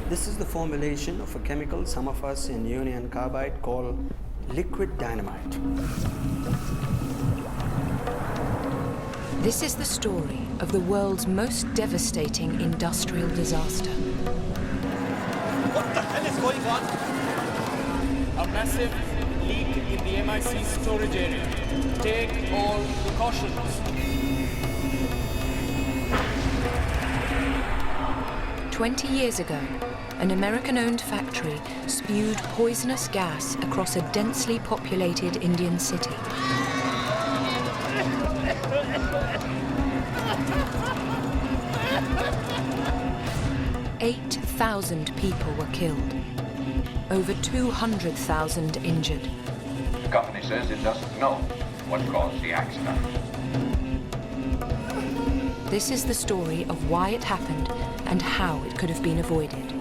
This is the formulation of a chemical some of us in Union Carbide call liquid dynamite. This is the story of the world's most devastating industrial disaster. What the hell is going on? A massive leak in the MIC storage area. Take all precautions. 20 years ago, an American-owned factory spewed poisonous gas across a densely populated Indian city. 8,000 people were killed. Over 200,000 injured. The company says it doesn't know what caused the accident. This is the story of why it happened and how it could have been avoided.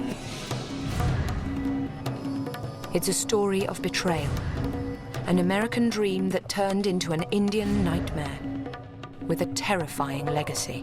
It's a story of betrayal, an American dream that turned into an Indian nightmare with a terrifying legacy.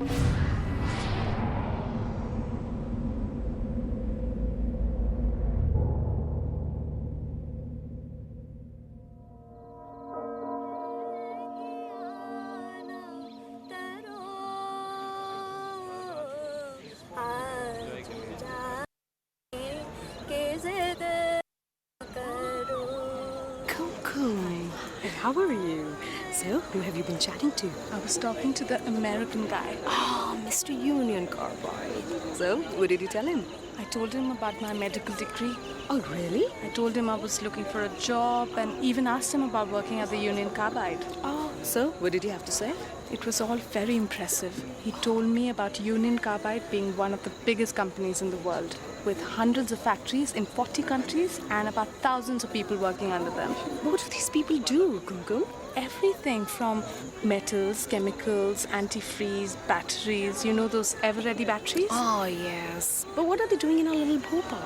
How are you? So, who have you been chatting to? I was talking to the American guy. Oh, Mr. Union Carbide. So, what did you tell him? I told him about my medical degree. Oh, really? I told him I was looking for a job and even asked him about working at the Union Carbide. Oh, so what did he have to say? It was all very impressive. He told me about Union Carbide being one of the biggest companies in the world, with hundreds of factories in 40 countries and about thousands of people working under them. What do these people do, Kumkum? Everything from metals, chemicals, antifreeze, batteries. You know those ever-ready batteries? Oh, yes. But what are they doing in our little Bhopal?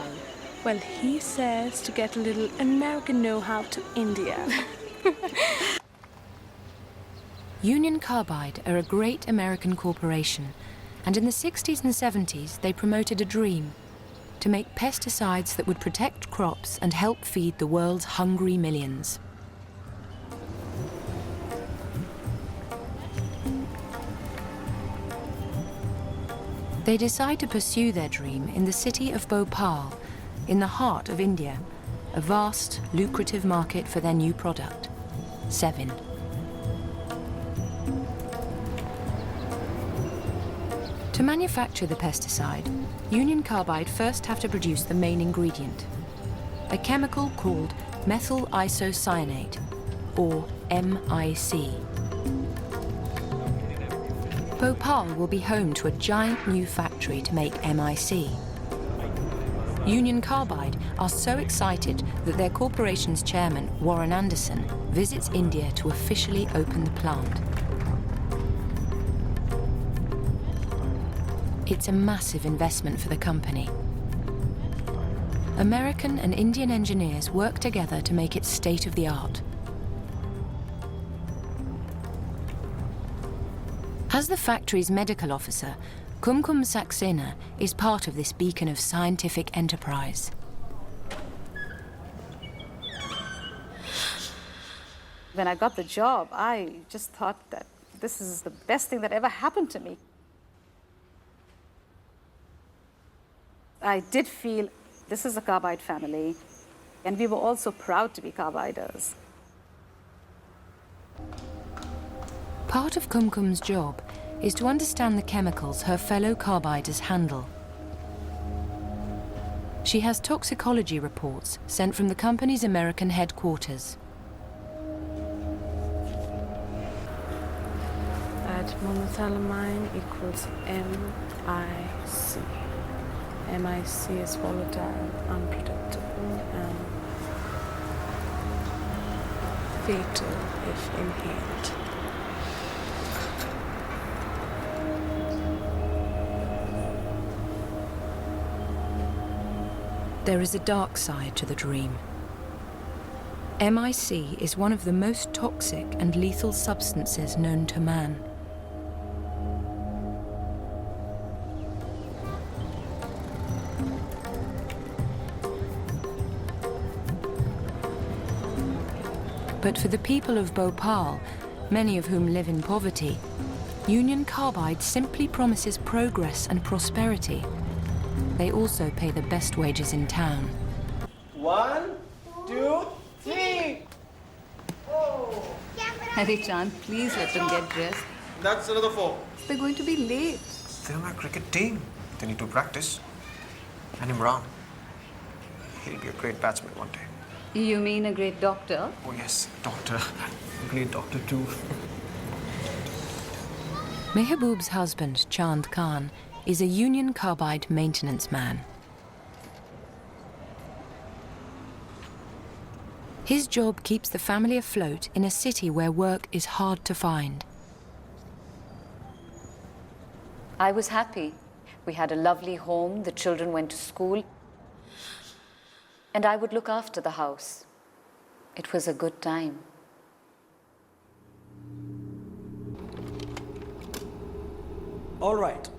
Well, he says to get a little American know-how to India. Union Carbide are a great American corporation, and in the 60s and 70s they promoted a dream: to make pesticides that would protect crops and help feed the world's hungry millions. They decide to pursue their dream in the city of Bhopal, in the heart of India, a vast, lucrative market for their new product, Sevin. To manufacture the pesticide, Union Carbide first have to produce the main ingredient, a chemical called methyl isocyanate, or MIC. Bhopal will be home to a giant new factory to make MIC. Union Carbide are so excited that their corporation's chairman, Warren Anderson, visits India to officially open the plant. It's a massive investment for the company. American and Indian engineers work together to make it state-of-the-art. As the factory's medical officer, Kumkum Saxena is part of this beacon of scientific enterprise. When I got the job, I just thought that this is the best thing that ever happened to me. I did feel this is a Carbide family, and we were also proud to be Carbiders. Part of Kumkum's job is to understand the chemicals her fellow Carbiders handle. She has toxicology reports sent from the company's American headquarters. That monothalamine equals MIC. MIC is volatile, unpredictable, and fatal if inhaled. There is a dark side to the dream. MIC is one of the most toxic and lethal substances known to man. But for the people of Bhopal, many of whom live in poverty, Union Carbide simply promises progress and prosperity. They also pay the best wages in town. 1, 2, 3. Harry Chan, please let them get dressed. That's another 4. They're going to be late. They're my cricket team. They need to practice. And Imran. He'll be a great batsman one day. You mean a great doctor? Oh yes, doctor. A great doctor too. Mehbooba's husband, Chand Khan, is a Union Carbide maintenance man. His job keeps the family afloat in a city where work is hard to find. I was happy. We had a lovely home, the children went to school, and I would look after the house. It was a good time. All right.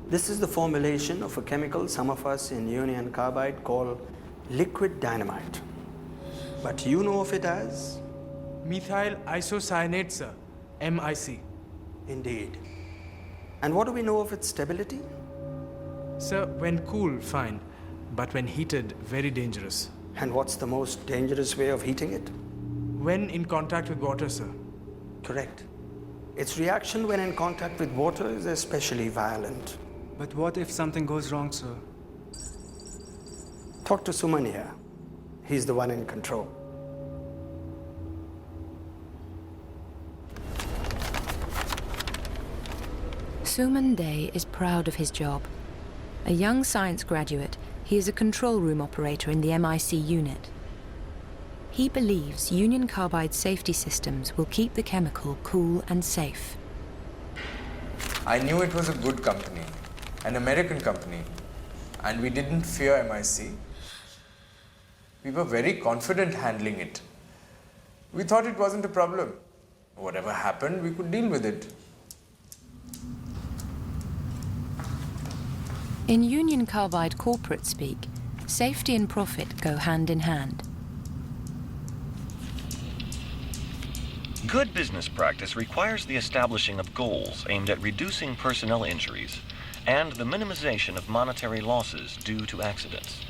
This is the formulation of a chemical some of us in Union Carbide call liquid dynamite. But you know of it as? Methyl isocyanate, sir. MIC. Indeed. And what do we know of its stability? Sir, when cool, fine. But when heated, very dangerous. And what's the most dangerous way of heating it? When in contact with water, sir. Correct. Its reaction when in contact with water is especially violent. But what if something goes wrong, sir? Talk to Suman here. He's the one in control. Suman Day is proud of his job. A young science graduate, he is a control room operator in the MIC unit. He believes Union Carbide safety systems will keep the chemical cool and safe. I knew it was a good company, an American company, and we didn't fear MIC. We were very confident handling it. We thought it wasn't a problem. Whatever happened, we could deal with it. In Union Carbide corporate speak, safety and profit go hand in hand. Good business practice requires the establishing of goals aimed at reducing personnel injuries and the minimization of monetary losses due to accidents.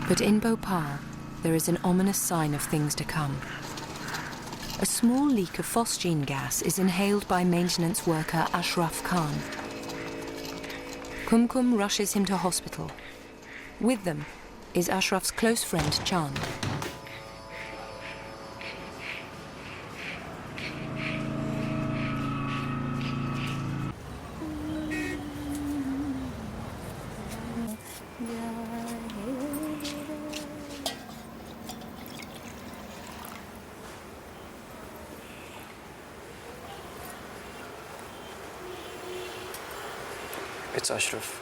But in Bhopal, there is an ominous sign of things to come. A small leak of phosgene gas is inhaled by maintenance worker Ashraf Khan. Kumkum rushes him to hospital. With them is Ashraf's close friend Chand. It's Ashraf.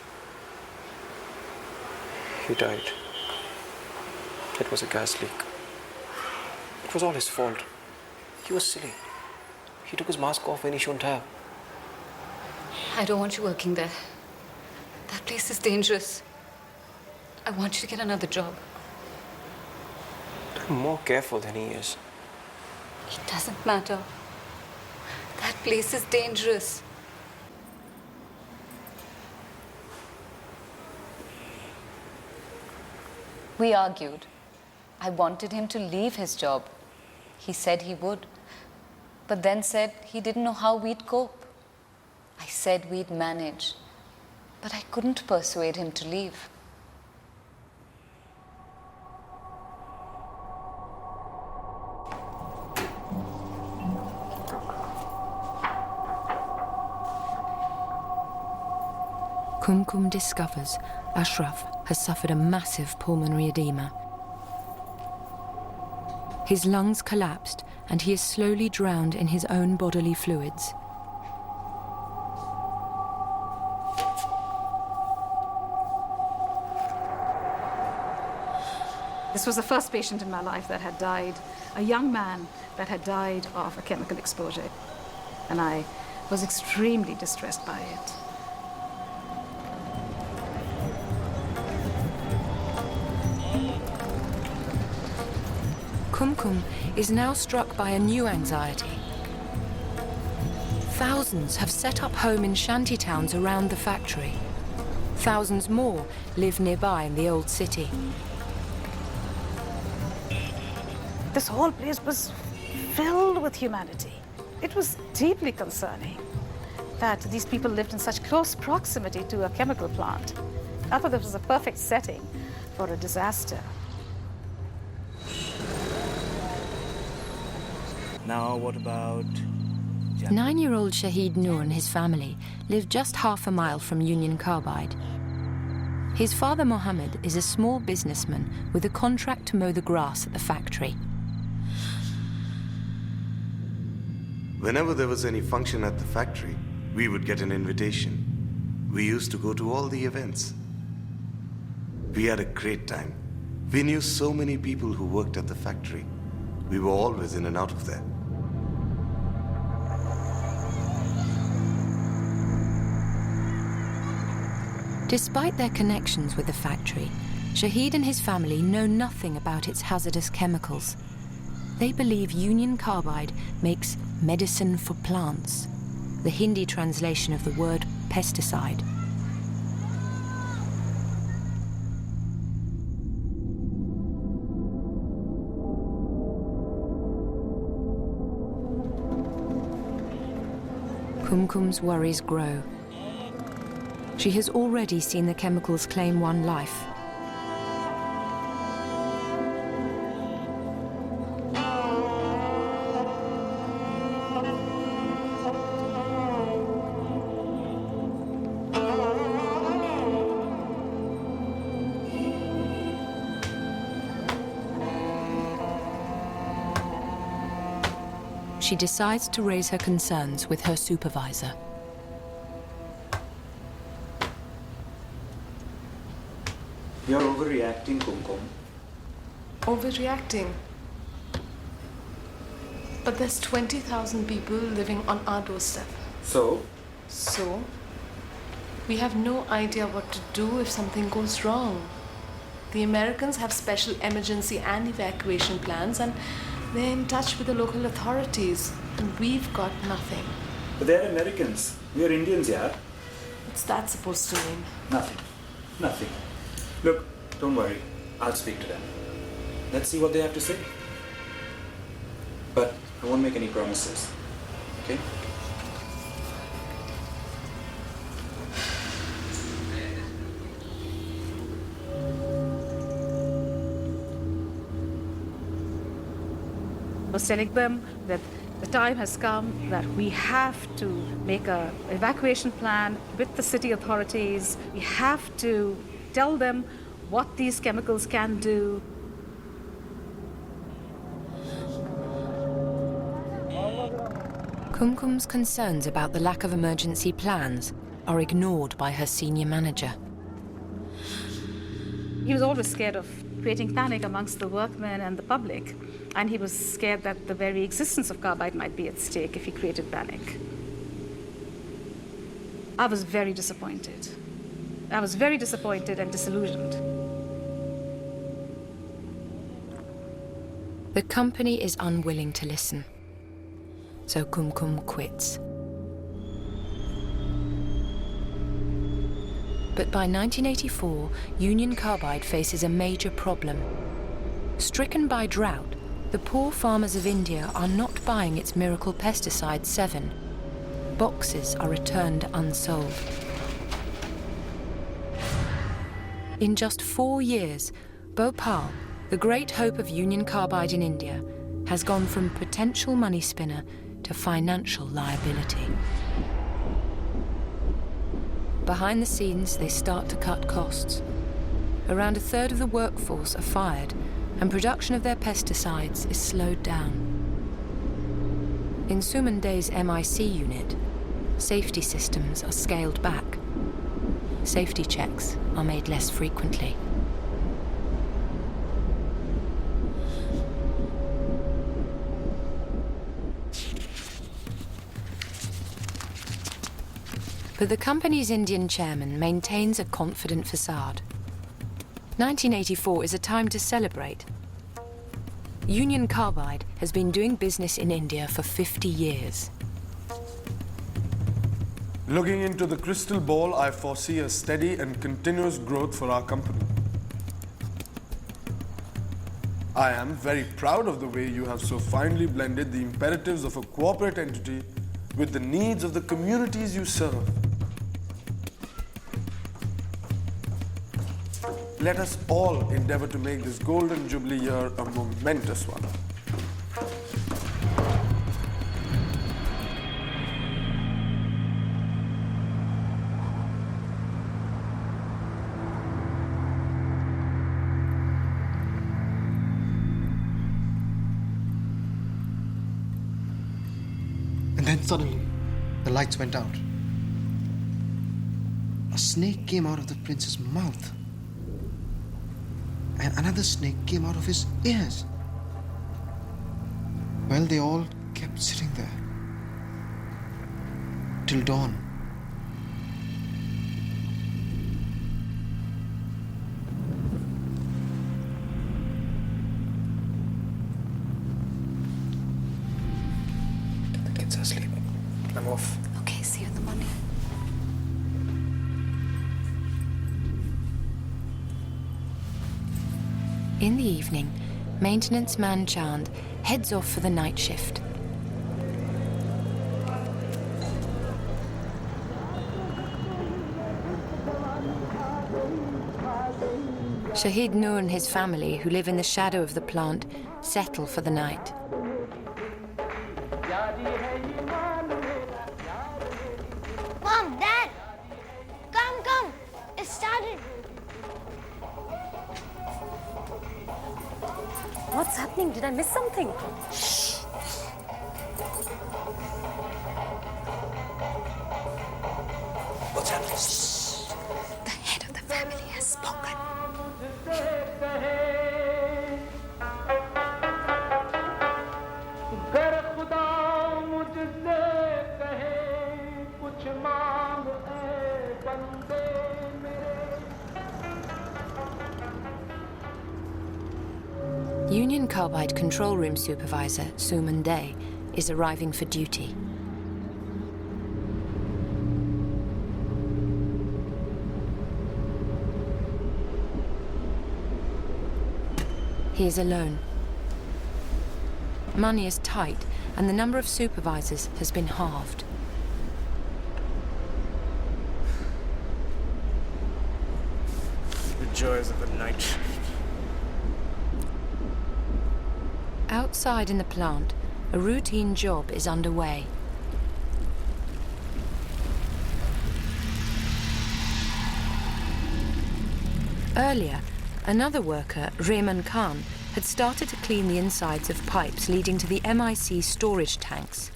He died. It was a gas leak. It was all his fault. He was silly. He took his mask off when he shouldn't have. I don't want you working there. That place is dangerous. I want you to get another job. I'm more careful than he is. It doesn't matter. That place is dangerous. We argued. I wanted him to leave his job. He said he would, but then said he didn't know how we'd cope. I said we'd manage, but I couldn't persuade him to leave. Kumkum discovers Ashraf has suffered a massive pulmonary edema. His lungs collapsed and he is slowly drowned in his own bodily fluids. This was the first patient in my life that had died, a young man that had died of a chemical exposure. And I was extremely distressed by it. Kumkum is now struck by a new anxiety. Thousands have set up home in shanty towns around the factory. Thousands more live nearby in the old city. This whole place was filled with humanity. It was deeply concerning that these people lived in such close proximity to a chemical plant. I thought this was a perfect setting for a disaster. Now what about... 9-year-old Shahid Noor and his family live just half a mile from Union Carbide. His father Mohammed is a small businessman with a contract to mow the grass at the factory. Whenever there was any function at the factory, we would get an invitation. We used to go to all the events. We had a great time. We knew so many people who worked at the factory. We were always in and out of there. Despite their connections with the factory, Shahid and his family know nothing about its hazardous chemicals. They believe Union Carbide makes medicine for plants, the Hindi translation of the word pesticide. Kumkum's worries grow. She has already seen the chemicals claim one life. She decides to raise her concerns with her supervisor. You're overreacting, Kumkum. Overreacting? But there's 20,000 people living on our doorstep. So? So? We have no idea what to do if something goes wrong. The Americans have special emergency and evacuation plans, and they're in touch with the local authorities, and we've got nothing. But they're Americans. We're Indians, yeah? What's that supposed to mean? Nothing. Nothing. Look, don't worry. I'll speak to them. Let's see what they have to say. But I won't make any promises. Okay? I was telling them that the time has come that we have to make an evacuation plan with the city authorities. We have to tell them what these chemicals can do. Kumkum's concerns about the lack of emergency plans are ignored by her senior manager. He was always scared of creating panic amongst the workmen and the public, and he was scared that the very existence of carbide might be at stake if he created panic. I was very disappointed. I was very disappointed and disillusioned. The company is unwilling to listen, so Kumkum quits. But by 1984, Union Carbide faces a major problem. Stricken by drought, the poor farmers of India are not buying its miracle pesticide 7. Boxes are returned unsold. In just 4 years, Bhopal, the great hope of Union Carbide in India, has gone from potential money spinner to financial liability. Behind the scenes, they start to cut costs. Around a third of the workforce are fired, and production of their pesticides is slowed down. In Suman Dey's MIC unit, safety systems are scaled back. Safety checks are made less frequently. But the company's Indian chairman maintains a confident facade. 1984 is a time to celebrate. Union Carbide has been doing business in India for 50 years. Looking into the crystal ball, I foresee a steady and continuous growth for our company. I am very proud of the way you have so finely blended the imperatives of a corporate entity with the needs of the communities you serve. Let us all endeavor to make this Golden Jubilee year a momentous one. And then suddenly, the lights went out. A snake came out of the prince's mouth. And another snake came out of his ears. Well, they all kept sitting there till dawn. The kids are asleep. I'm off. Okay, see you in the morning. In the evening, maintenance man Chand heads off for the night shift. Shahid Noor and his family, who live in the shadow of the plant, settle for the night. Mom, Dad! Come! It started! What's happening? Did I miss something? What's happening? The head of the family has spoken. Union Carbide Control Room Supervisor Suman Day is arriving for duty. He is alone. Money is tight, and the number of supervisors has been halved. The joys of the night shift. Outside in the plant, a routine job is underway. Earlier, another worker, Rehman Khan, had started to clean the insides of pipes leading to the MIC storage tanks.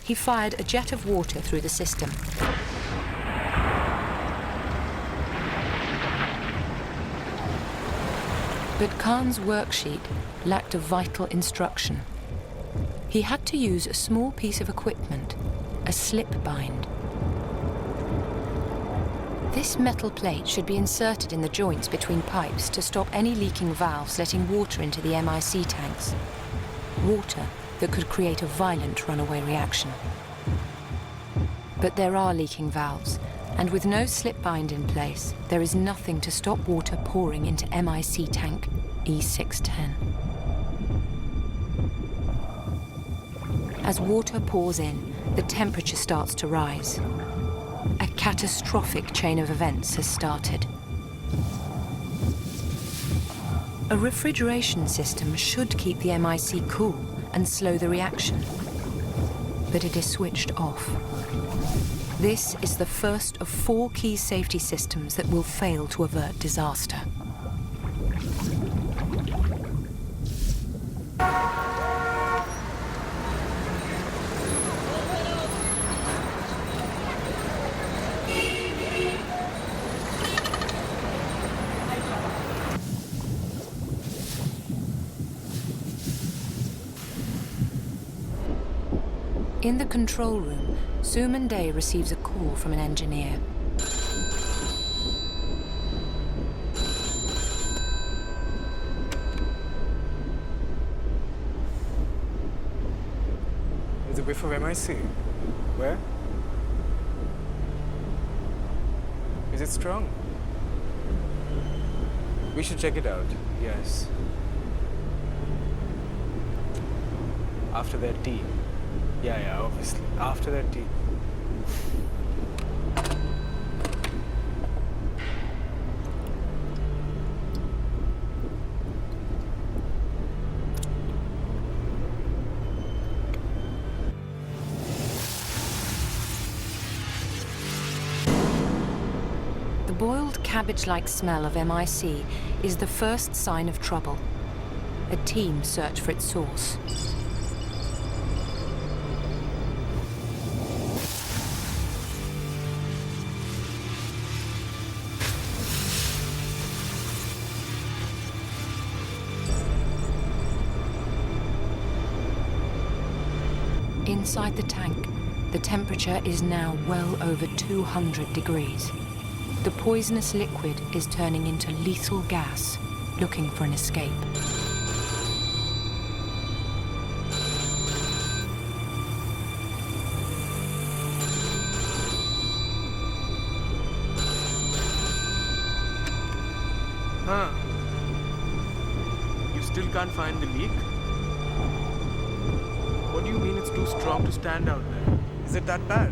He fired a jet of water through the system. But Khan's worksheet lacked a vital instruction. He had to use a small piece of equipment, a slip bind. This metal plate should be inserted in the joints between pipes to stop any leaking valves letting water into the MIC tanks. Water that could create a violent runaway reaction. But there are leaking valves, and with no slip bind in place, there is nothing to stop water pouring into MIC tank E610. As water pours in, the temperature starts to rise. A catastrophic chain of events has started. A refrigeration system should keep the MIC cool and slow the reaction, but it is switched off. This is the first of 4 key safety systems that will fail to avert disaster. In the control room, Suman Day receives a call call from an engineer. There's a whiff of MIC. Where? Is it strong? We should check it out, yes. After their tea. Yeah, obviously. After their tea. The boiled cabbage-like smell of MIC is the first sign of trouble. A team search for its source. Inside the tank, the temperature is now well over 200 degrees. The poisonous liquid is turning into lethal gas, looking for an escape. Huh. You still can't find the leak? What do you mean it's too strong to stand out there? Is it that bad?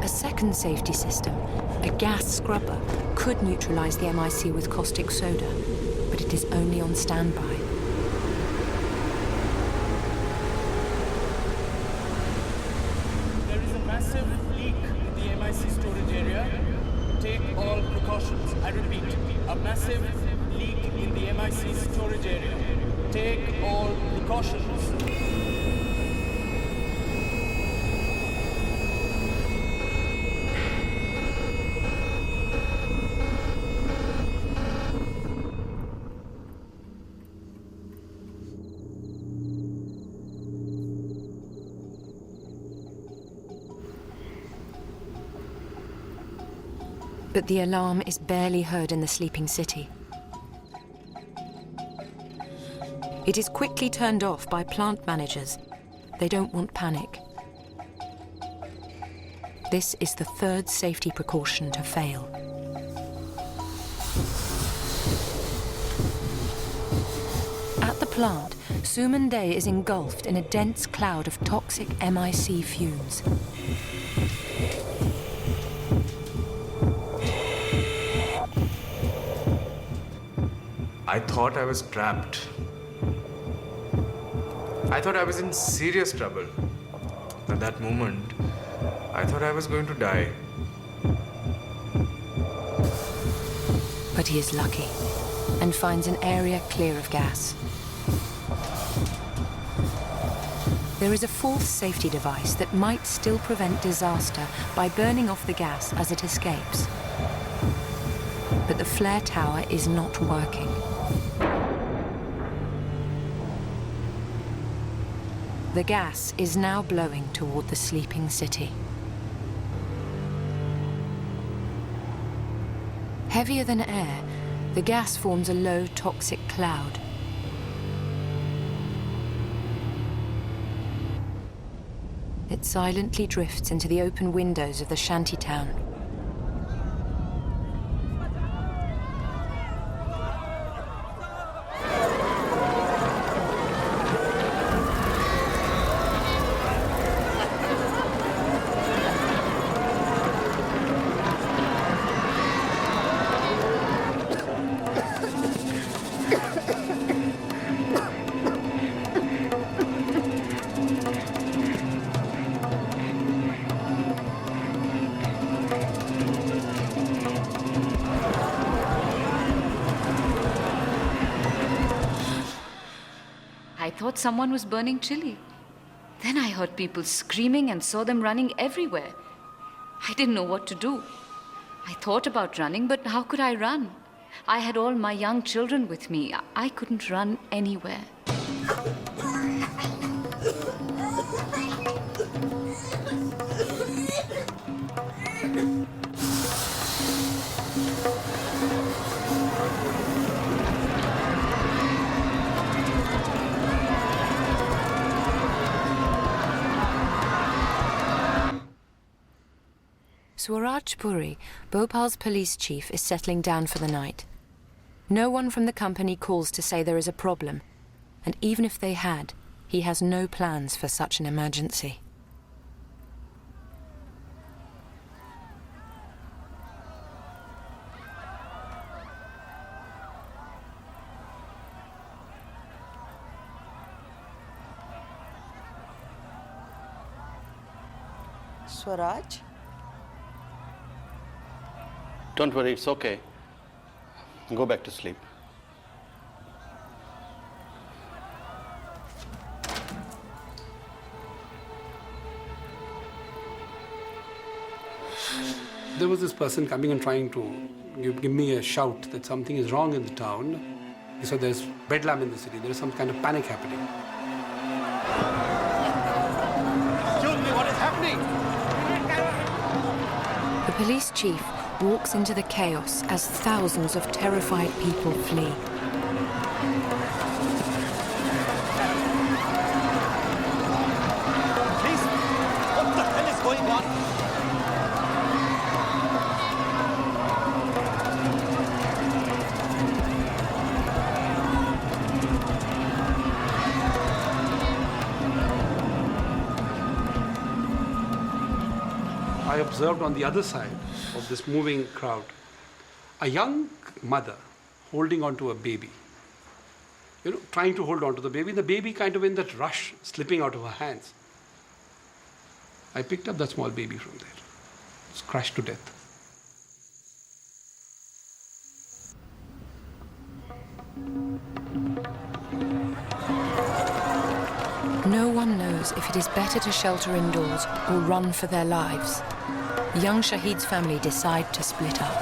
Second safety system, a gas scrubber, could neutralize the MIC with caustic soda, but it is only on standby. There is a massive leak in the MIC storage area. Take all precautions. I repeat, a massive leak in the MIC storage area. Take all precautions. But the alarm is barely heard in the sleeping city. It is quickly turned off by plant managers. They don't want panic. This is the third safety precaution to fail. At the plant, Suman Day is engulfed in a dense cloud of toxic MIC fumes. I thought I was trapped. I thought I was in serious trouble. At that moment, I thought I was going to die. But he is lucky and finds an area clear of gas. There is a fourth safety device that might still prevent disaster by burning off the gas as it escapes. But the flare tower is not working. The gas is now blowing toward the sleeping city. Heavier than air, the gas forms a low toxic cloud. It silently drifts into the open windows of the shantytown. I thought someone was burning chili. Then I heard people screaming and saw them running everywhere. I didn't know what to do. I thought about running, but how could I run? I had all my young children with me. I couldn't run anywhere. Swaraj Puri, Bhopal's police chief, is settling down for the night. No one from the company calls to say there is a problem, and even if they had, he has no plans for such an emergency. Swaraj? Don't worry, it's okay. Go back to sleep. There was this person coming and trying to give me a shout that something is wrong in the town. He said there's bedlam in the city, there is some kind of panic happening. Excuse me, what is happening? The police chief walks into the chaos as thousands of terrified people flee. Please, what the hell is going on? I observed on the other side of this moving crowd a young mother holding onto a baby. Trying to hold on to the baby kind of in that rush, slipping out of her hands. I picked up that small baby from there. It was crushed to death. No one knows if it is better to shelter indoors or run for their lives. Young Shahid's family decide to split up.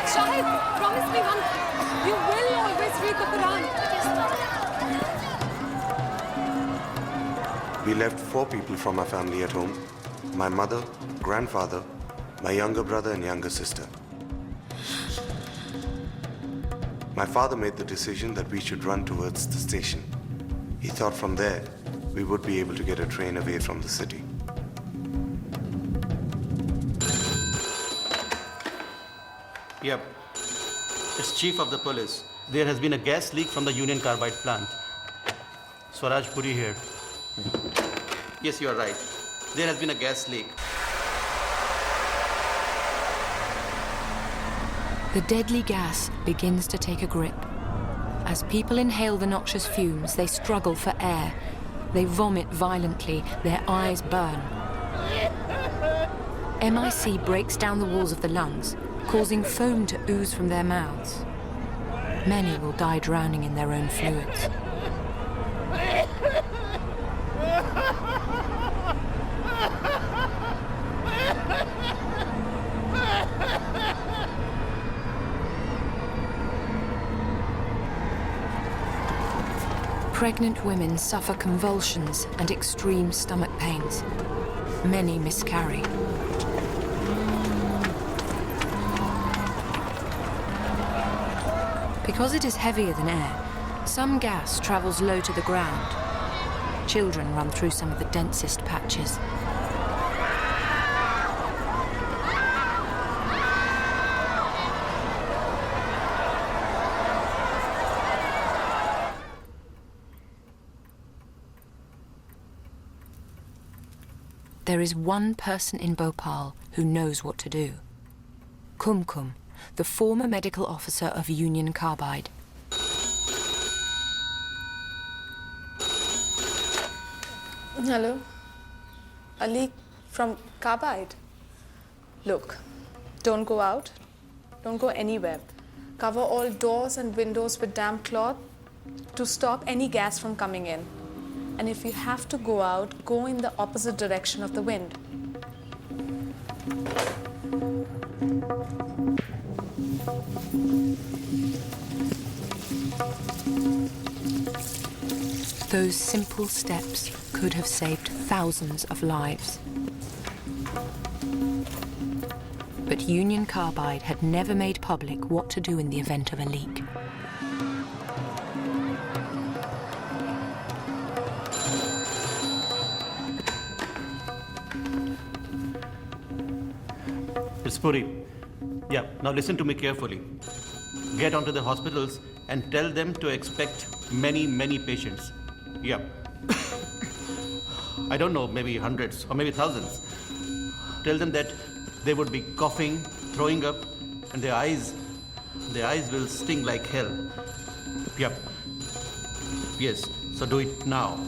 Shahid, promise me one thing. You will always read the Quran. We left 4 people from our family at home. My mother, grandfather, my younger brother and younger sister. My father made the decision that we should run towards the station. He thought from there, we would be able to get a train away from the city. Yep. It's chief of the police. There has been a gas leak from the Union Carbide plant. Swaraj Puri here. Yes, you are right. There has been a gas leak. The deadly gas begins to take a grip. As people inhale the noxious fumes, they struggle for air. They vomit violently, their eyes burn. MIC breaks down the walls of the lungs, causing foam to ooze from their mouths. Many will die drowning in their own fluids. Pregnant women suffer convulsions and extreme stomach pains. Many miscarry. Because it is heavier than air, some gas travels low to the ground. Children run through some of the densest patches. There is one person in Bhopal who knows what to do. Kumkum, the former medical officer of Union Carbide. Hello. Ali from Carbide. Look, don't go out. Don't go anywhere. Cover all doors and windows with damp cloth. to stop any gas from coming in. And if you have to go out, go in the opposite direction of the wind. Those simple steps could have saved thousands of lives. But Union Carbide had never made public what to do in the event of a leak. It's Puri. Yeah, now listen to me carefully. Get onto the hospitals and tell them to expect many, many patients. Yeah. I don't know, maybe hundreds or maybe thousands. Tell them that they would be coughing, throwing up, and their eyes will sting like hell. Yep. Yes, so do it now.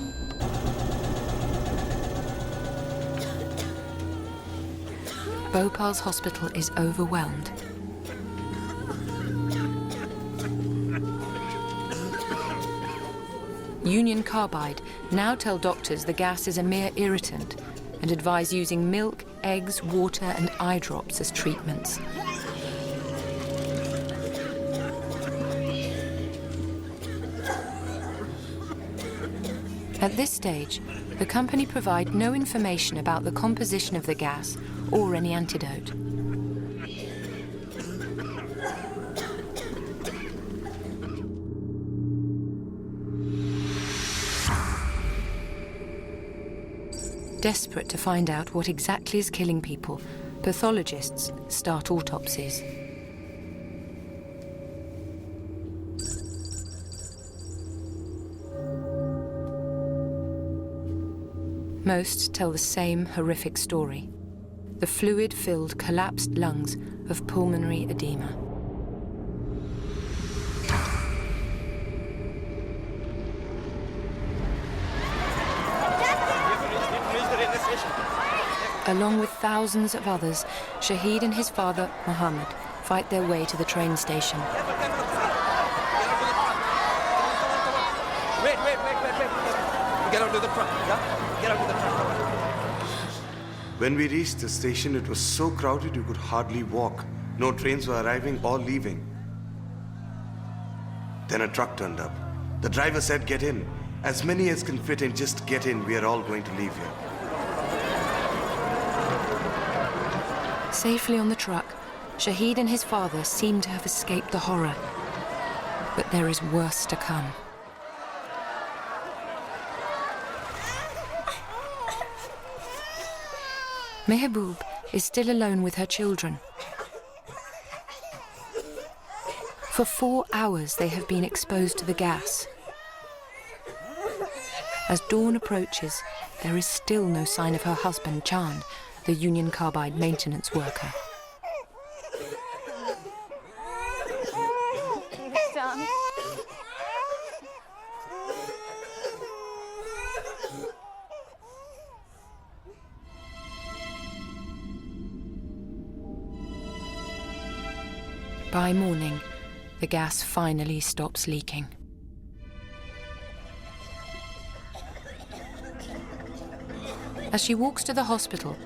Bhopal's hospital is overwhelmed. Union Carbide now tell doctors the gas is a mere irritant and advise using milk, eggs, water and eye drops as treatments. At this stage, the company provide no information about the composition of the gas or any antidote. Desperate to find out what exactly is killing people, pathologists start autopsies. Most tell the same horrific story: the fluid-filled, collapsed lungs of pulmonary edema. Along with thousands of others, Shahid and his father, Muhammad, fight their way to the train station. Wait. Get out of the truck, yeah? Get out of the truck. When we reached the station, it was so crowded you could hardly walk. No trains were arriving or leaving. Then a truck turned up. The driver said, "Get in. As many as can fit in, just get in. We are all going to leave here." Safely on the truck, Shahid and his father seem to have escaped the horror. But there is worse to come. Mehboob is still alone with her children. For 4 hours they have been exposed to the gas. As dawn approaches, there is still no sign of her husband, Chand, the Union Carbide maintenance worker. By morning, the gas finally stops leaking. As she walks to the hospital,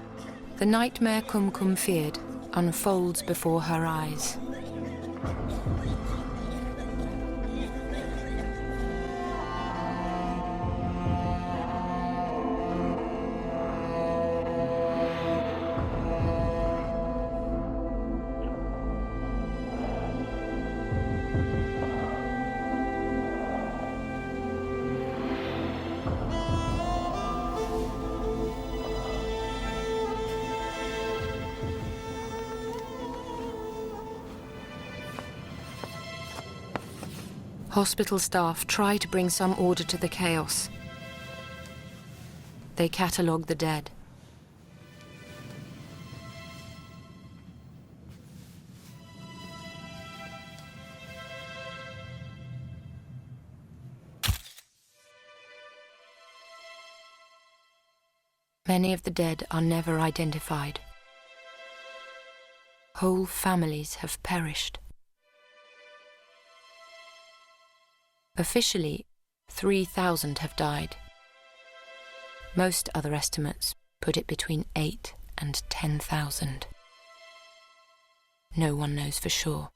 the nightmare Kumkum feared unfolds before her eyes. Hospital staff try to bring some order to the chaos. They catalogue the dead. Many of the dead are never identified. Whole families have perished. Officially, 3,000 have died. Most other estimates put it between 8 and 10,000. No one knows for sure.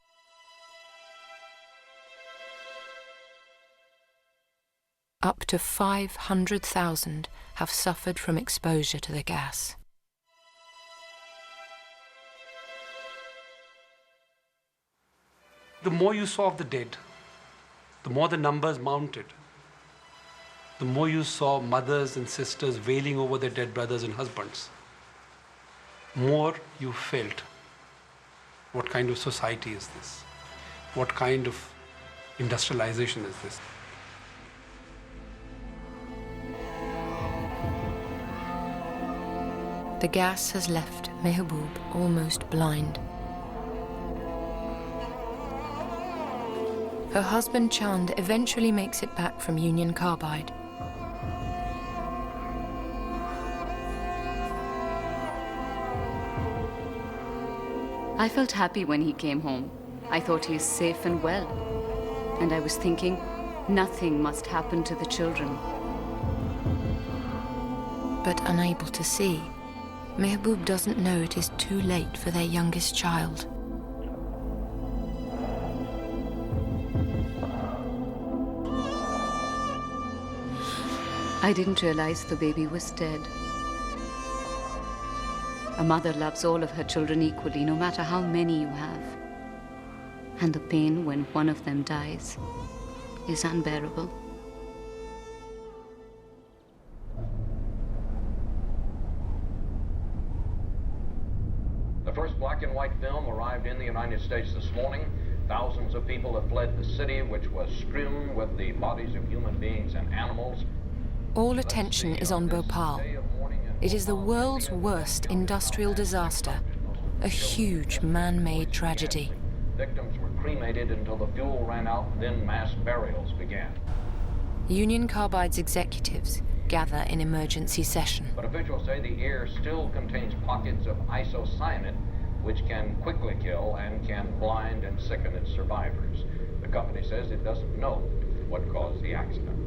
Up to 500,000 have suffered from exposure to the gas. The more you saw of the dead, the more the numbers mounted. The more you saw mothers and sisters wailing over their dead brothers and husbands, more you felt, what kind of society is this? What kind of industrialization is this? The gas has left Mehboob almost blind. Her husband Chand eventually makes it back from Union Carbide. I felt happy when he came home. I thought he is safe and well. And I was thinking, nothing must happen to the children. But unable to see, Mehboob doesn't know it is too late for their youngest child. I didn't realize the baby was dead. A mother loves all of her children equally, no matter how many you have. And the pain when one of them dies is unbearable. The first black and white film arrived in the United States this morning. Thousands of people have fled the city, which was strewn with the bodies of human beings and animals. All attention is on Bhopal. It is the world's worst industrial disaster, a huge man-made tragedy. Victims were cremated until the fuel ran out, then mass burials began. Union Carbide's executives gather in emergency session. But officials say the air still contains pockets of isocyanate, which can quickly kill and can blind and sicken its survivors. The company says it doesn't know what caused the accident.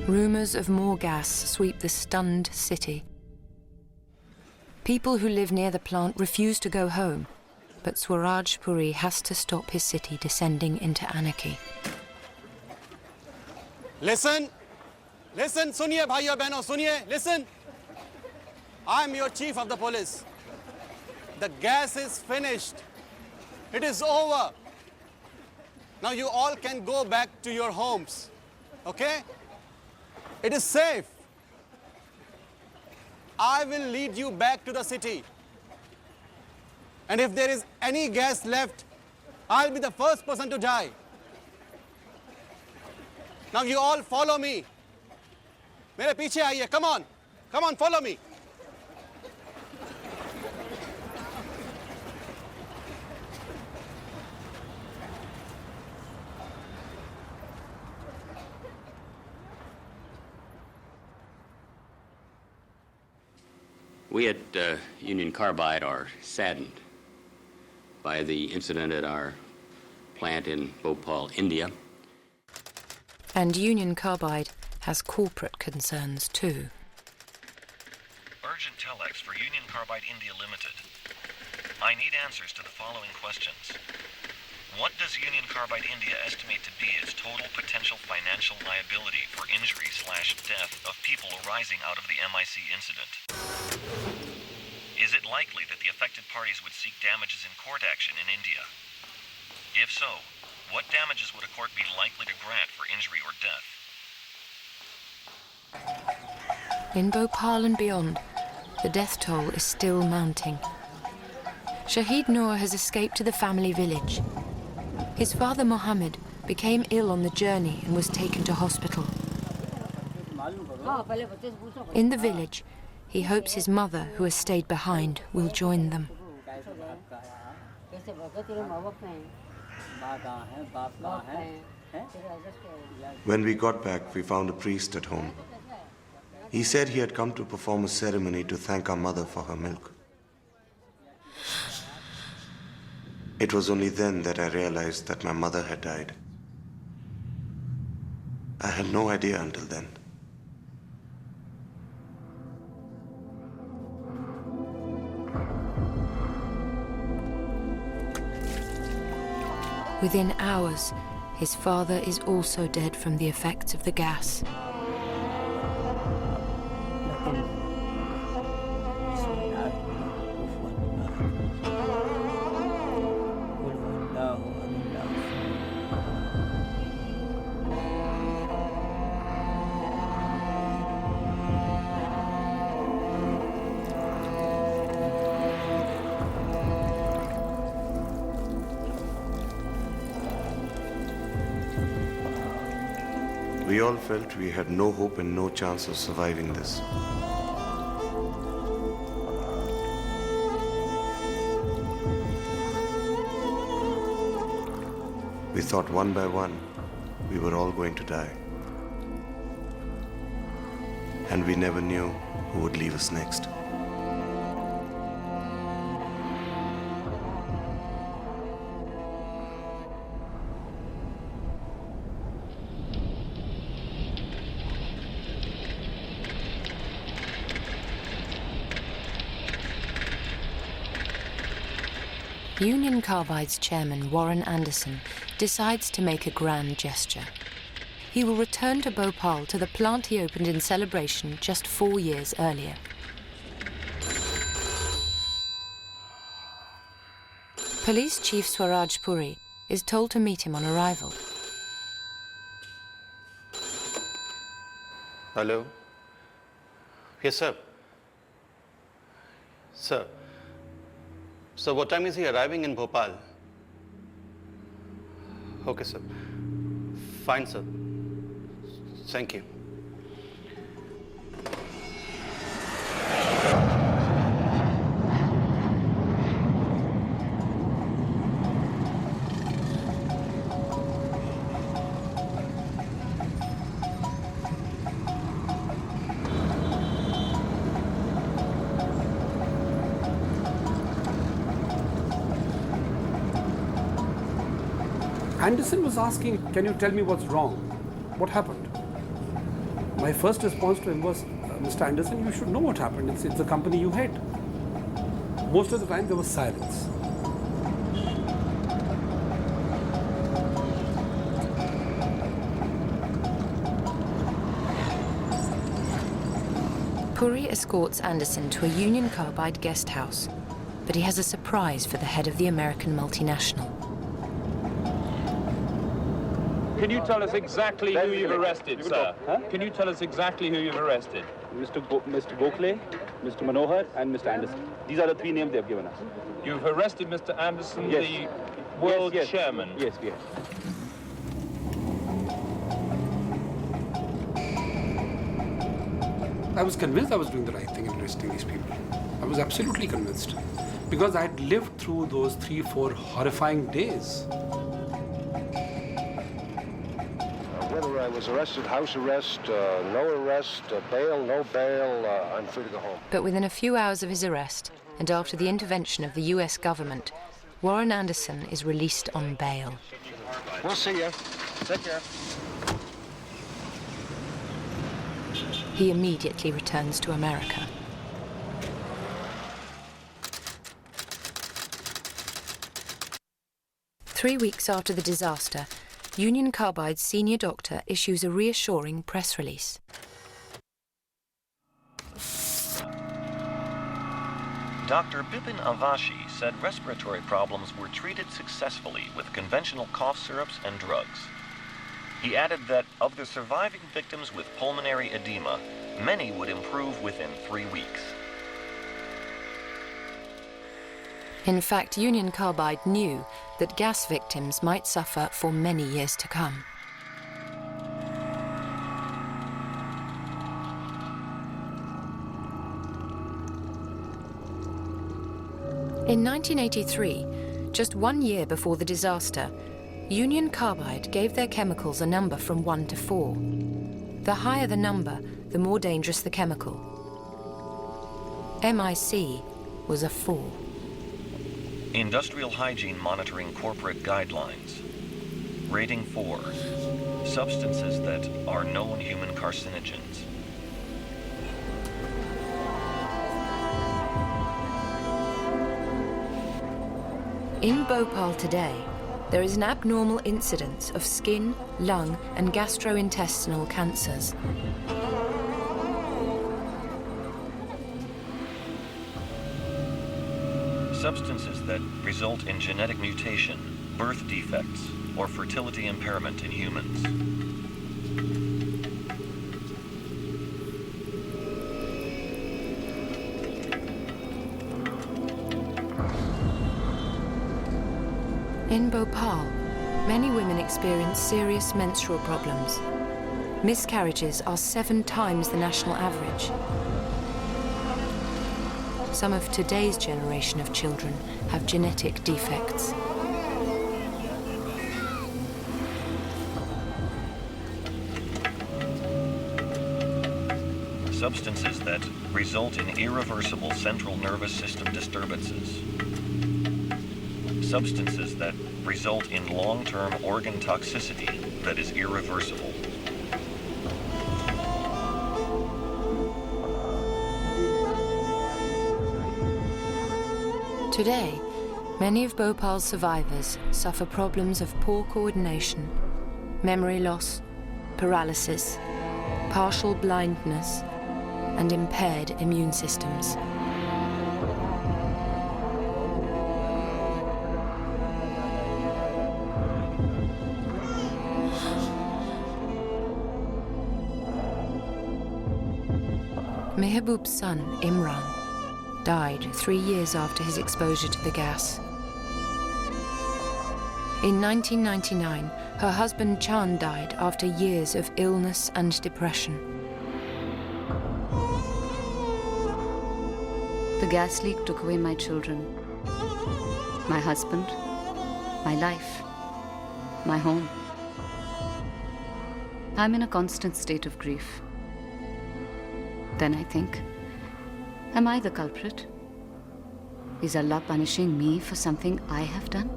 Rumors of more gas sweep the stunned city. People who live near the plant refuse to go home, but Swaraj Puri has to stop his city descending into anarchy. Listen, suniye bhaiyo behno, suniye, listen. I'm your chief of the police. The gas is finished. It is over. Now you all can go back to your homes, okay? It is safe. I will lead you back to the city. And if there is any gas left, I'll be the first person to die. Now you all follow me. Mere piche aaiye, come on. Come on, follow me. We at Union Carbide are saddened by the incident at our plant in Bhopal, India. And Union Carbide has corporate concerns too. Urgent telex for Union Carbide India Limited. I need answers to the following questions. What does Union Carbide India estimate to be its total potential financial liability for injury/death of people arising out of the MIC incident? Is it likely that the affected parties would seek damages in court action in India? If so, what damages would a court be likely to grant for injury or death? In Bhopal and beyond, the death toll is still mounting. Shahid Noor has escaped to the family village. His father Mohammed became ill on the journey and was taken to hospital. In the village, he hopes his mother, who has stayed behind, will join them. When we got back, we found a priest at home. He said he had come to perform a ceremony to thank our mother for her milk. It was only then that I realized that my mother had died. I had no idea until then. Within hours, his father is also dead from the effects of the gas. We all felt we had no hope and no chance of surviving this. We thought one by one, we were all going to die. And we never knew who would leave us next. Union Carbide's chairman, Warren Anderson, decides to make a grand gesture. He will return to Bhopal to the plant he opened in celebration just 4 years earlier. Police Chief Swaraj Puri is told to meet him on arrival. Hello? Yes, sir. Sir. So what time is he arriving in Bhopal? Okay, sir. Fine, sir. Thank you. Anderson was asking, can you tell me what's wrong? What happened? My first response to him was, Mr. Anderson, you should know what happened. It's a company you hate. Most of the time there was silence. Puri escorts Anderson to a Union Carbide guest house, but he has a surprise for the head of the American multinational. Can you tell us exactly who you've arrested, sir? Can you tell us exactly who you've arrested? Mr. Gokhale, Mr. Manohar, and Mr. Anderson. These are the 3 names they've given us. You've arrested Mr. Anderson, Yes. the world chairman? Yes, yes. I was convinced I was doing the right thing in arresting these people. I was absolutely convinced. Because I had lived through those 3-4 horrifying days. Whether I was arrested, house arrest, no arrest, bail, no bail, I'm free to go home. But within a few hours of his arrest, and after the intervention of the US government, Warren Anderson is released on bail. We'll see you. Take care. He immediately returns to America. Three weeks after the disaster, Union Carbide's senior doctor issues a reassuring press release. Dr. Bipin Avashi said respiratory problems were treated successfully with conventional cough syrups and drugs. He added that of the surviving victims with pulmonary edema, many would improve within 3 weeks. In fact, Union Carbide knew that gas victims might suffer for many years to come. In 1983, just 1 year before the disaster, Union Carbide gave their chemicals a number from 1 to 4. The higher the number, the more dangerous the chemical. MIC was a 4. Industrial Hygiene Monitoring Corporate Guidelines. Rating 4. Substances that are known human carcinogens. In Bhopal today, there is an abnormal incidence of skin, lung, and gastrointestinal cancers. Substances that result in genetic mutation, birth defects, or fertility impairment in humans. In Bhopal, many women experience serious menstrual problems. Miscarriages are 7 times the national average. Some of today's generation of children have genetic defects. Substances that result in irreversible central nervous system disturbances. Substances that result in long-term organ toxicity that is irreversible. Today, many of Bhopal's survivors suffer problems of poor coordination, memory loss, paralysis, partial blindness, and impaired immune systems. Mehbub's son, Imran, died 3 years after his exposure to the gas. In 1999, her husband Chand died after years of illness and depression. The gas leak took away my children, my husband, my life, my home. I'm in a constant state of grief. Then I think, am I the culprit? Is Allah punishing me for something I have done?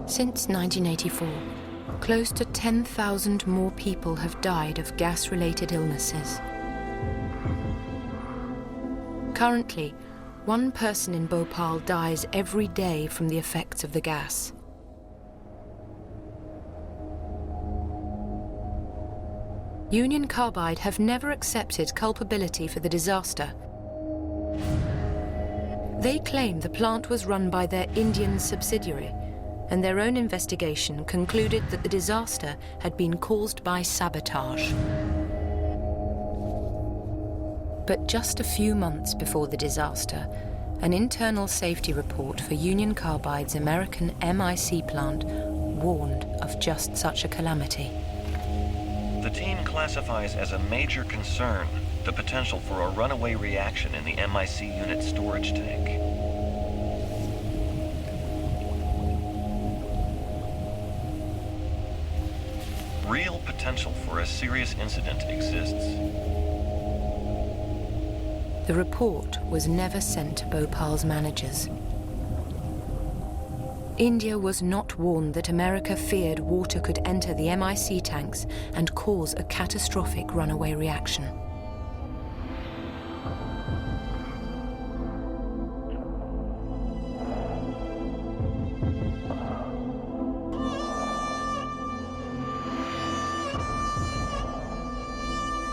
Since 1984, close to 10,000 more people have died of gas-related illnesses. Currently, 1 person in Bhopal dies every day from the effects of the gas. Union Carbide have never accepted culpability for the disaster. They claim the plant was run by their Indian subsidiary, and their own investigation concluded that the disaster had been caused by sabotage. But just a few months before the disaster, an internal safety report for Union Carbide's American MIC plant warned of just such a calamity. The team classifies as a major concern the potential for a runaway reaction in the MIC unit storage tank. Real potential for a serious incident exists. The report was never sent to Bhopal's managers. India was not warned that America feared water could enter the MIC tanks and cause a catastrophic runaway reaction.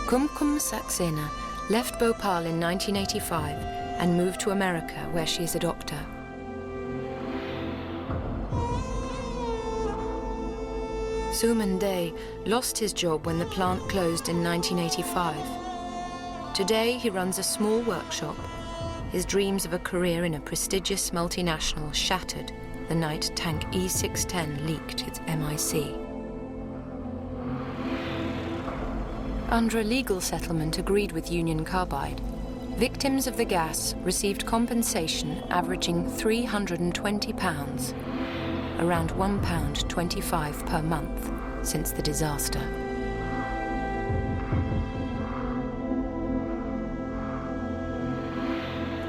Kumkum Saxena left Bhopal in 1985 and moved to America, where she is a doctor. Suman Day lost his job when the plant closed in 1985. Today, he runs a small workshop. His dreams of a career in a prestigious multinational shattered the night tank E610 leaked its MIC. Under a legal settlement agreed with Union Carbide, victims of the gas received compensation averaging £320, around £1.25 per month since the disaster.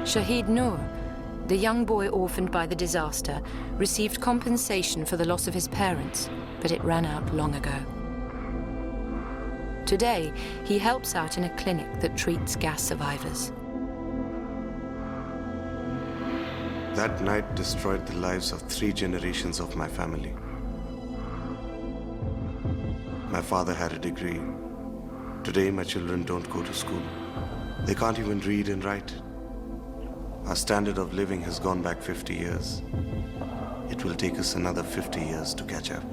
Shahid Noor, the young boy orphaned by the disaster, received compensation for the loss of his parents, but it ran out long ago. Today, he helps out in a clinic that treats gas survivors. That night destroyed the lives of 3 generations of my family. My father had a degree. Today, my children don't go to school. They can't even read and write. Our standard of living has gone back 50 years. It will take us another 50 years to catch up.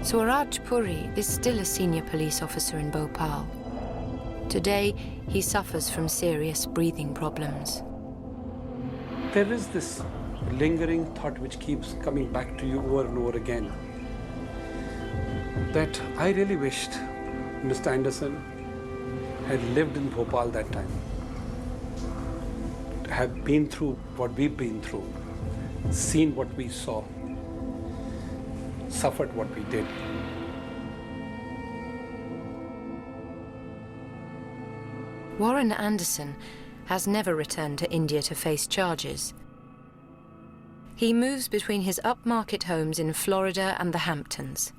Swaraj Puri is still a senior police officer in Bhopal. Today, he suffers from serious breathing problems. There is this lingering thought which keeps coming back to you over and over again, that I really wished Mr. Anderson had lived in Bhopal that time, have been through what we've been through, seen what we saw, suffered what we did. Warren Anderson has never returned to India to face charges. He moves between his upmarket homes in Florida and the Hamptons.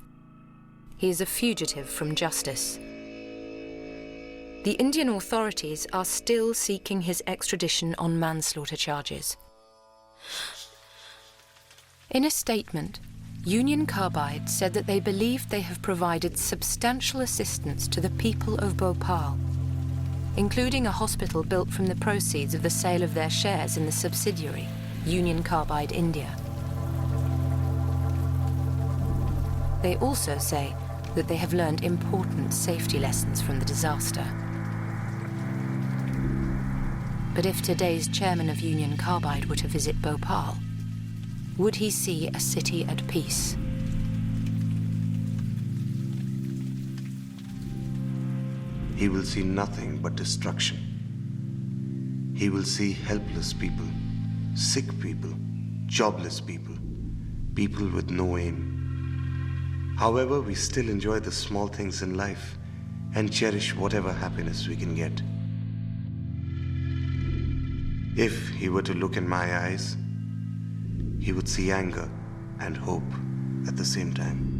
He is a fugitive from justice. The Indian authorities are still seeking his extradition on manslaughter charges. In a statement, Union Carbide said that they believe they have provided substantial assistance to the people of Bhopal, including a hospital built from the proceeds of the sale of their shares in the subsidiary, Union Carbide India. They also say that they have learned important safety lessons from the disaster. But if today's chairman of Union Carbide were to visit Bhopal, would he see a city at peace? He will see nothing but destruction. He will see helpless people, sick people, jobless people, people with no aim. However, we still enjoy the small things in life and cherish whatever happiness we can get. If he were to look in my eyes, he would see anger and hope at the same time.